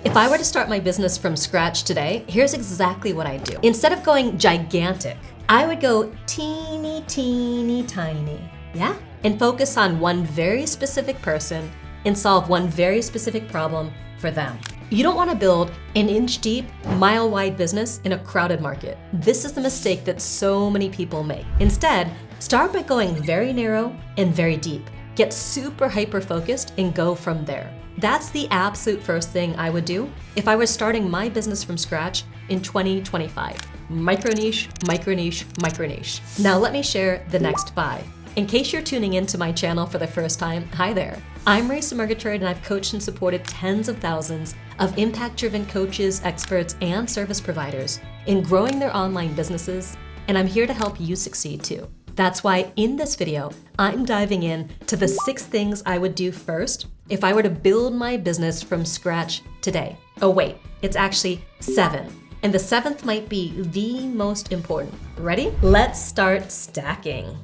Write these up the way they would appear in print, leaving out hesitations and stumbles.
If I were to start my business from scratch today, here's exactly what I'd do. Instead of going gigantic, I would go teeny, teeny, tiny, yeah? And focus on one very specific person and solve one very specific problem for them. You don't want to build an inch deep, mile wide business in a crowded market. This is the mistake that so many people make. Instead, start by going very narrow and very deep. Get super hyper focused and go from there. That's the absolute first thing I would do if I was starting my business from scratch in 2025. Micro niche, micro niche, micro niche. Now let me share the next 5. In case you're tuning into my channel for the first time, hi there. I'm Marisa Murgatroyd, and I've coached and supported tens of thousands of impact-driven coaches, experts, and service providers in growing their online businesses, and I'm here to help you succeed too. That's why in this video, I'm diving in to the 6 things I would do first if I were to build my business from scratch today. Oh wait, it's actually 7. And the 7th might be the most important. Ready? Let's start stacking.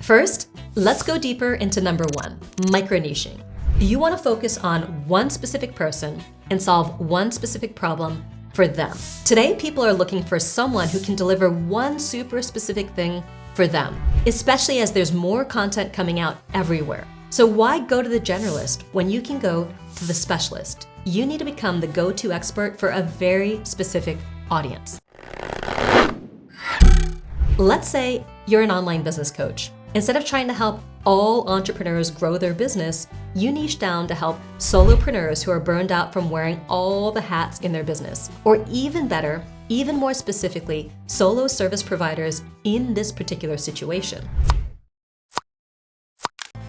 First, let's go deeper into number 1, micro-niching. You want to focus on one specific person and solve one specific problem for them. Today, people are looking for someone who can deliver one super specific thing for them, especially as there's more content coming out everywhere. So why go to the generalist when you can go to the specialist? You need to become the go-to expert for a very specific audience. Let's say you're an online business coach. Instead of trying to help all entrepreneurs grow their business, you niche down to help solopreneurs who are burned out from wearing all the hats in their business. Or even better, even more specifically, solo service providers in this particular situation.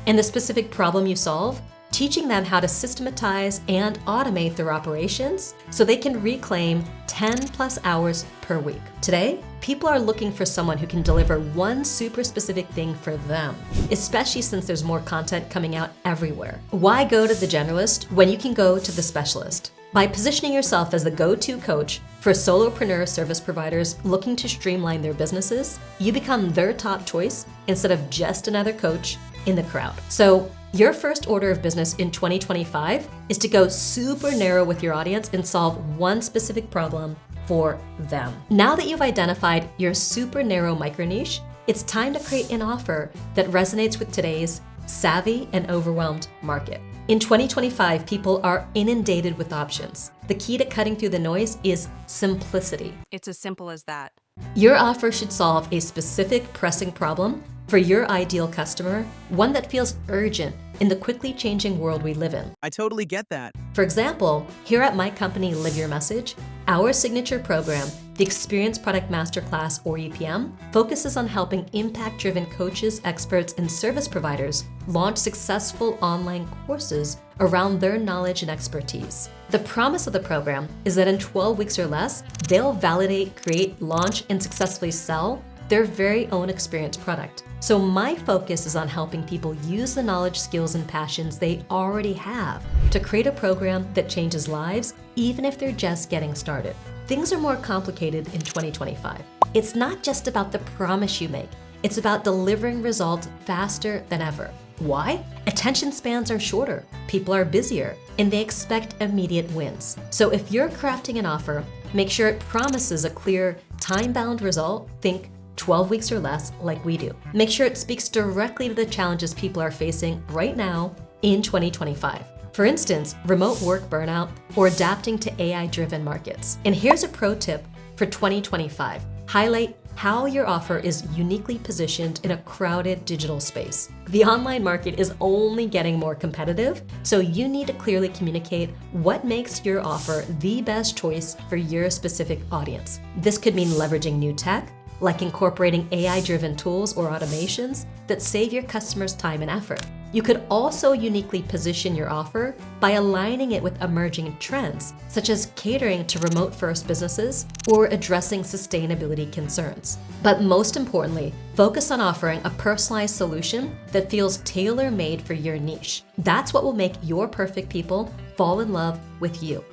And the specific problem you solve, teaching them how to systematize and automate their operations so they can reclaim 10+ hours per week. Today, people are looking for someone who can deliver one super specific thing for them, especially since there's more content coming out everywhere. Why go to the generalist when you can go to the specialist? By positioning yourself as the go-to coach for solopreneur service providers looking to streamline their businesses, you become their top choice instead of just another coach in the crowd. So your first order of business in 2025 is to go super narrow with your audience and solve one specific problem for them. Now that you've identified your super narrow micro niche, it's time to create an offer that resonates with today's savvy and overwhelmed market. In 2025, people are inundated with options. The key to cutting through the noise is simplicity. It's as simple as that. Your offer should solve a specific pressing problem for your ideal customer, one that feels urgent in the quickly changing world we live in. I totally get that. For example, here at my company, Live Your Message, our signature program, the Experience Product Masterclass or EPM, focuses on helping impact-driven coaches, experts, and service providers launch successful online courses around their knowledge and expertise. The promise of the program is that in 12 weeks or less, they'll validate, create, launch, and successfully sell their very own experience product. So my focus is on helping people use the knowledge, skills, and passions they already have to create a program that changes lives, even if they're just getting started. Things are more complicated in 2025. It's not just about the promise you make. It's about delivering results faster than ever. Why? Attention spans are shorter, people are busier, and they expect immediate wins. So if you're crafting an offer, make sure it promises a clear, time-bound result. Think 12 weeks or less, like we do. Make sure it speaks directly to the challenges people are facing right now in 2025. For instance, remote work burnout or adapting to AI-driven markets. And here's a pro tip for 2025. Highlight how your offer is uniquely positioned in a crowded digital space. The online market is only getting more competitive, so you need to clearly communicate what makes your offer the best choice for your specific audience. This could mean leveraging new tech, like incorporating AI-driven tools or automations that save your customers time and effort. You could also uniquely position your offer by aligning it with emerging trends, such as catering to remote-first businesses or addressing sustainability concerns. But most importantly, focus on offering a personalized solution that feels tailor-made for your niche. That's what will make your perfect people fall in love with you.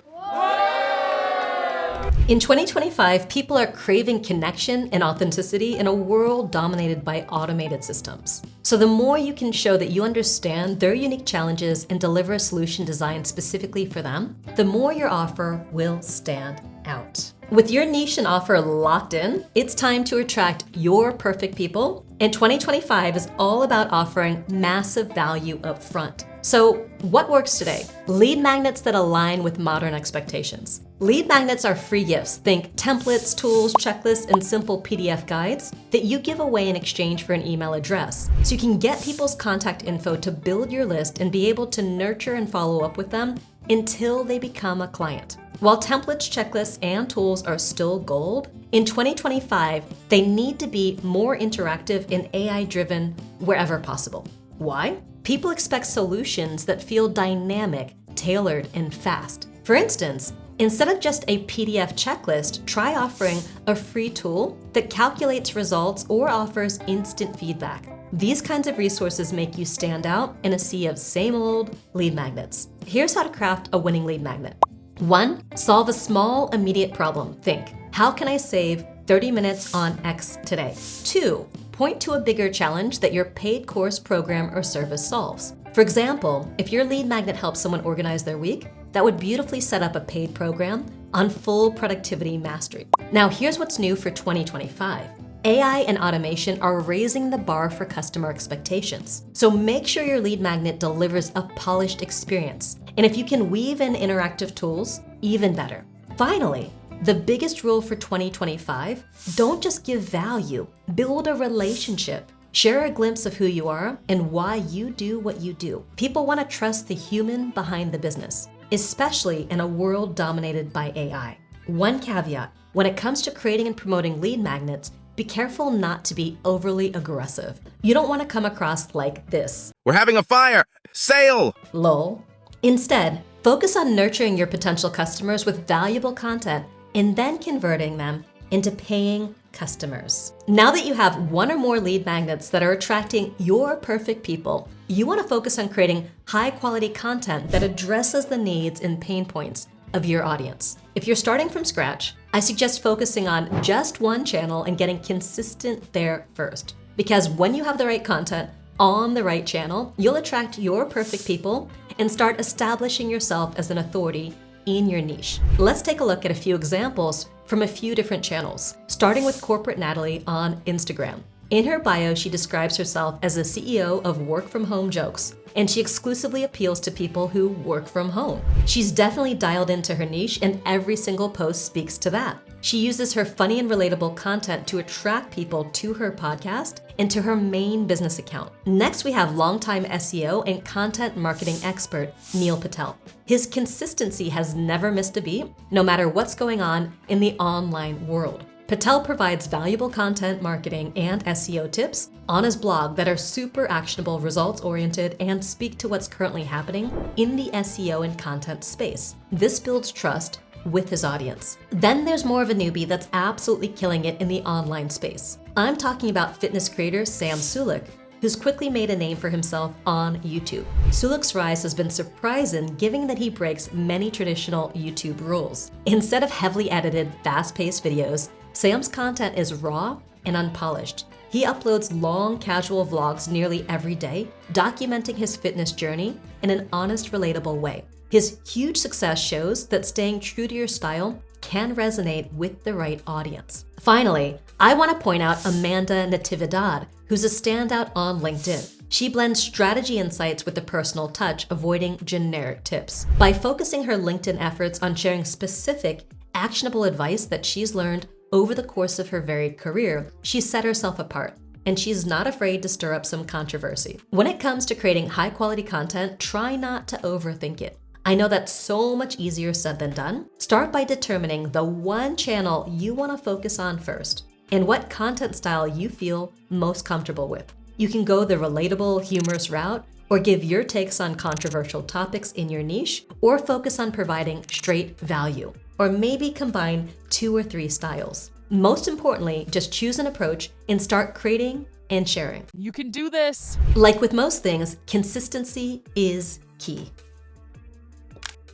In 2025, people are craving connection and authenticity in a world dominated by automated systems. So the more you can show that you understand their unique challenges and deliver a solution designed specifically for them, the more your offer will stand out. With your niche and offer locked in, it's time to attract your perfect people. And 2025 is all about offering massive value up front. So what works today? Lead magnets that align with modern expectations. Lead magnets are free gifts. Think templates, tools, checklists, and simple PDF guides that you give away in exchange for an email address. So you can get people's contact info to build your list and be able to nurture and follow up with them until they become a client. While templates, checklists, and tools are still gold, in 2025, they need to be more interactive and AI-driven wherever possible. Why? People expect solutions that feel dynamic, tailored, and fast. For instance, instead of just a PDF checklist, try offering a free tool that calculates results or offers instant feedback. These kinds of resources make you stand out in a sea of same old lead magnets. Here's how to craft a winning lead magnet. 1. Solve a small, immediate problem. Think, how can I save 30 minutes on X today? 2. Point to a bigger challenge that your paid course, program, or service solves. For example, if your lead magnet helps someone organize their week, that would beautifully set up a paid program on full productivity mastery. Now, here's what's new for 2025. AI and automation are raising the bar for customer expectations. So make sure your lead magnet delivers a polished experience. And if you can weave in interactive tools, even better. Finally, the biggest rule for 2025, don't just give value, build a relationship. Share a glimpse of who you are and why you do what you do. People want to trust the human behind the business, especially in a world dominated by AI. One caveat, when it comes to creating and promoting lead magnets, be careful not to be overly aggressive. You don't want to come across like this. We're having a fire! Sale! Lol. Instead, focus on nurturing your potential customers with valuable content and then converting them into paying customers. Now that you have one or more lead magnets that are attracting your perfect people, you want to focus on creating high-quality content that addresses the needs and pain points of your audience. If you're starting from scratch, I suggest focusing on just one channel and getting consistent there first. Because when you have the right content on the right channel, you'll attract your perfect people and start establishing yourself as an authority in your niche. Let's take a look at a few examples from a few different channels, starting with Corporate Natalie on Instagram. In her bio, she describes herself as the CEO of Work From Home Jokes, and she exclusively appeals to people who work from home. She's definitely dialed into her niche, and every single post speaks to that. She uses her funny and relatable content to attract people to her podcast and to her main business account. Next, we have longtime SEO and content marketing expert, Neil Patel. His consistency has never missed a beat, no matter what's going on in the online world. Patel provides valuable content marketing and SEO tips on his blog that are super actionable, results-oriented, and speak to what's currently happening in the SEO and content space. This builds trust with his audience. Then there's more of a newbie that's absolutely killing it in the online space. I'm talking about fitness creator Sam Sulek, who's quickly made a name for himself on YouTube. Sulek's rise has been surprising given that he breaks many traditional YouTube rules. Instead of heavily edited, fast-paced videos, Sam's content is raw and unpolished. He uploads long, casual vlogs nearly every day, documenting his fitness journey in an honest, relatable way. His huge success shows that staying true to your style can resonate with the right audience. Finally, I want to point out Amanda Natividad, who's a standout on LinkedIn. She blends strategy insights with a personal touch, avoiding generic tips. By focusing her LinkedIn efforts on sharing specific, actionable advice that she's learned over the course of her varied career, she's set herself apart, and she's not afraid to stir up some controversy. When it comes to creating high-quality content, try not to overthink it. I know that's so much easier said than done. Start by determining the one channel you want to focus on first and what content style you feel most comfortable with. You can go the relatable, humorous route, or give your takes on controversial topics in your niche, or focus on providing straight value, or maybe combine 2 or 3 styles. Most importantly, just choose an approach and start creating and sharing. You can do this. Like with most things, consistency is key.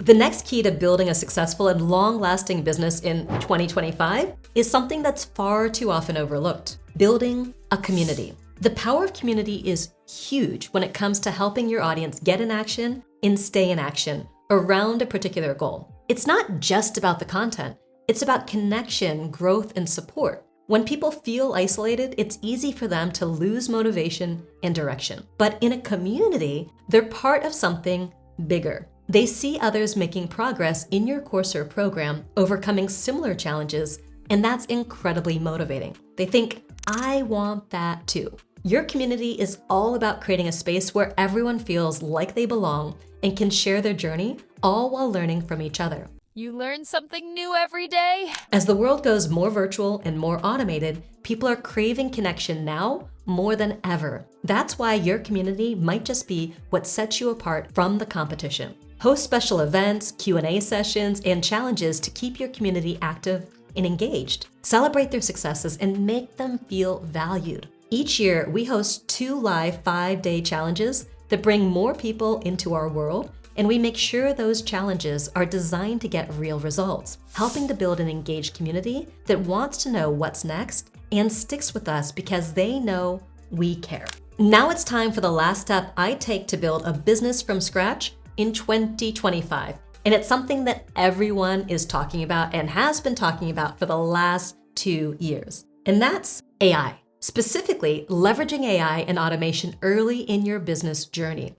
The next key to building a successful and long-lasting business in 2025 is something that's far too often overlooked: building a community. The power of community is huge when it comes to helping your audience get in action and stay in action around a particular goal. It's not just about the content, it's about connection, growth, and support. When people feel isolated, it's easy for them to lose motivation and direction. But in a community, they're part of something bigger. They see others making progress in your course or program, overcoming similar challenges, and that's incredibly motivating. They think, I want that too. Your community is all about creating a space where everyone feels like they belong and can share their journey, all while learning from each other. You learn something new every day. As the world goes more virtual and more automated, people are craving connection now more than ever. That's why your community might just be what sets you apart from the competition. Host special events, Q&A sessions, and challenges to keep your community active and engaged. Celebrate their successes and make them feel valued. Each year, we host 2 live 5-day challenges that bring more people into our world, and we make sure those challenges are designed to get real results, helping to build an engaged community that wants to know what's next and sticks with us because they know we care. Now it's time for the last step I take to build a business from scratch in 2025. And it's something that everyone is talking about and has been talking about for the last 2 years. And that's AI, specifically leveraging AI and automation early in your business journey.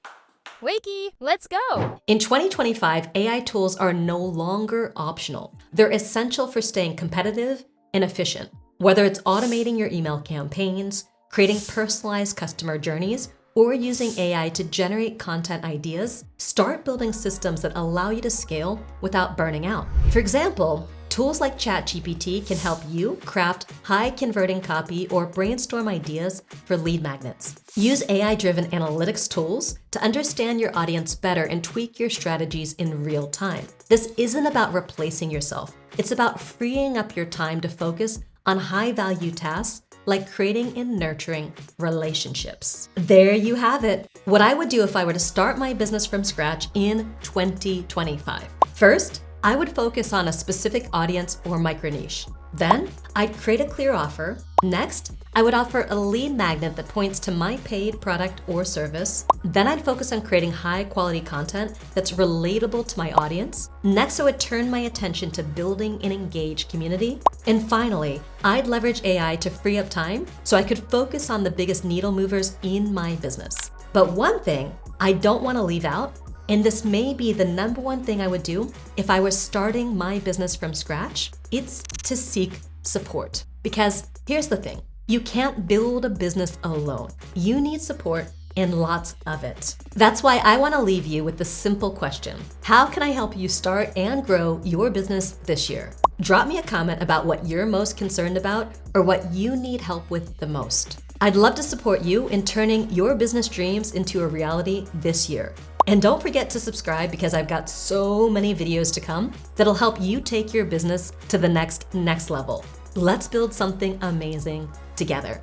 Wakey, let's go. In 2025, AI tools are no longer optional. They're essential for staying competitive and efficient. Whether it's automating your email campaigns, creating personalized customer journeys, or using AI to generate content ideas, start building systems that allow you to scale without burning out. For example, tools like ChatGPT can help you craft high-converting copy or brainstorm ideas for lead magnets. Use AI-driven analytics tools to understand your audience better and tweak your strategies in real time. This isn't about replacing yourself. It's about freeing up your time to focus on high-value tasks like creating and nurturing relationships. There you have it. What I would do if I were to start my business from scratch in 2025. First, I would focus on a specific audience or micro niche. Then, I'd create a clear offer. Next, I would offer a lead magnet that points to my paid product or service. Then I'd focus on creating high quality content that's relatable to my audience. Next, I would turn my attention to building an engaged community. And finally, I'd leverage AI to free up time so I could focus on the biggest needle movers in my business. But one thing I don't want to leave out, and this may be the number one thing I would do if I was starting my business from scratch, it's to seek support. Because here's the thing, you can't build a business alone. You need support and lots of it. That's why I want to leave you with the simple question: how can I help you start and grow your business this year? Drop me a comment about what you're most concerned about or what you need help with the most. I'd love to support you in turning your business dreams into a reality this year. And don't forget to subscribe because I've got so many videos to come that'll help you take your business to the next level. Let's build something amazing together.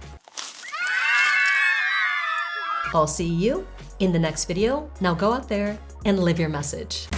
I'll see you in the next video. Now go out there and live your message.